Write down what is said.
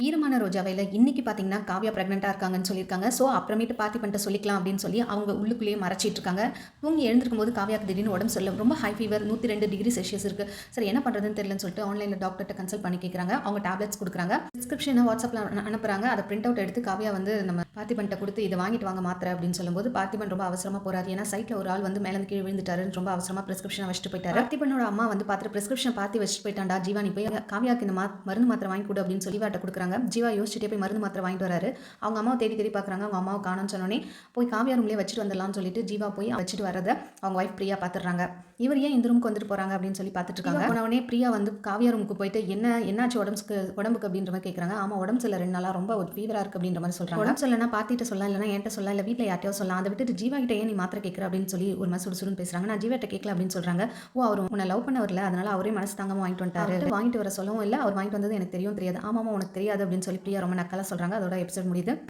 ஈரமான ரோஜாவைல இன்னைக்கு பார்த்தீங்கன்னா, காவ்யா பிரெக்னன்ட்டா இருக்காங்கன்னு சொல்லியிருக்காங்க. ஸோ, அப்புறமேட்டு பார்த்திபன்ட்ட சொல்லிக்கலாம் அப்படின்னு சொல்லி அவங்க உள்ளுக்குள்ளேயே மறைச்சிட்டு இருக்காங்க. தூங்கி எழுந்திருக்கும்போது காவ்யாக்கு திடீர்னு உடம்பு சரியில்ல. ரொம்ப ஹை ஃபீவர் 102 டிகிரி செல்சியஸ் இருக்கு. சரி என்ன பண்ணுறதுன்னு தெரியலன்னு சொல்லிட்டு ஆன்லைன்ல டாக்டர்ட்ட கன்சல்ட் பண்ணி கேட்குறாங்க. அவங்க டேப்லெட்ஸ் குடுக்குறாங்க. பிரிஸ்கிரிப்ஷன வாட்ஸ்அப்ல அனுப்புறாங்க. அத பிரிண்ட் அவுட் எடுத்து காவ்யா வந்து நம்ம பார்த்திபன்ட்ட குடுத்து இத வாங்கிட்டு வாங்க மாத்திரை அப்படின்னு சொல்லும்போது, பார்த்திபன் ரொம்ப அவசரமா போறாரு. ஏன்னா சைட்ல ஒரு ஆள் வந்து மேல இருந்து கீழ விழுந்துட்டாருன்னு ரொம்ப அவசரமா பிரிஸ்கிரிப்ஷன வச்சுட்டு போயிட்டாரு. பார்த்திபனோட அம்மா வந்து பார்த்துட்டு பிரிஸ்கிரிப்ஷன பார்த்து வச்சுட்டு போயிட்டான்டா ஜீவா, நீ போய் காவ்யாக்கு இந்த மருந்து மாத்திரை வாங்கி குடு அப்படின்னு சொல்லி ஜீவாட்ட குடுக்குறாங்க. ஜீவா யோசிச்சுட்டே போய் மருந்து மாத்திரை வாங்கிட்டு வராரு. அவங்க அம்மாவை தேடி தேடி பார்க்குறாங்க. அவங்க அம்மாவை காணோம்னு சொன்னோடனே போய் காவ்யா ரூம்லேயே வச்சுட்டு வந்துடலாம்னு சொல்லிட்டு ஜீவா போய் வச்சுட்டு வரத அவங்க ஒய்ஃப் பிரியா பார்த்துடுறாங்க. இவர் ஏன் இந்த ரூமுக்கு வந்துட்டு போறாங்க அப்படின்னு சொல்லி பார்த்துட்டு இருக்காங்க. போனவொடனே பிரியா வந்து காவ்யா ரூமுக்கு போயிட்டு என்னாச்சு உடம்புக்கு அப்படின்ற மாதிரி கேட்குறாங்க. ஆமா உடம்பு சரியில்லை 2 நாளா ரொம்ப ஒரு ஃபீவரா இருக்கு அப்படின்ற மாதிரி சொல்றாங்க. உடம்பு சரியில்லைனா பார்த்திட்டு சொல்லலாம், இல்லைனா என்கிட்ட சொல்லலாம், இல்லை வீட்டில் யார்ட்டையோ சொல்லலாம், அதை விட்டுட்டு ஜீவா கிட்ட ஏன் நீ மாத்திரை கேட்குற அப்படின்னு சொல்லி ஒரு மாதிரி சுடுசுடுன்னு பேசுறாங்க. நான் ஜீவாட்ட கேட்கல அப்படின்னு சொல்றாங்க. ஓ, அவர் உன்னை லவ் பண்ண வரல, அதனால அவரே மனசு தாங்காம வாங்கிட்டு வந்துட்டாரு. வாங்கிட்டு வர சொல்லவும் இல்லை, அவர் வாங்கிட்டு வந்தது எனக்கு தெரியாது. ஆமாமா உனக்கு தெரியாது அப்படின்னு சொல்லி பிரியா ரொம்ப நக்கலா சொல்றாங்க. அதோட எபிசோட் முடியுது.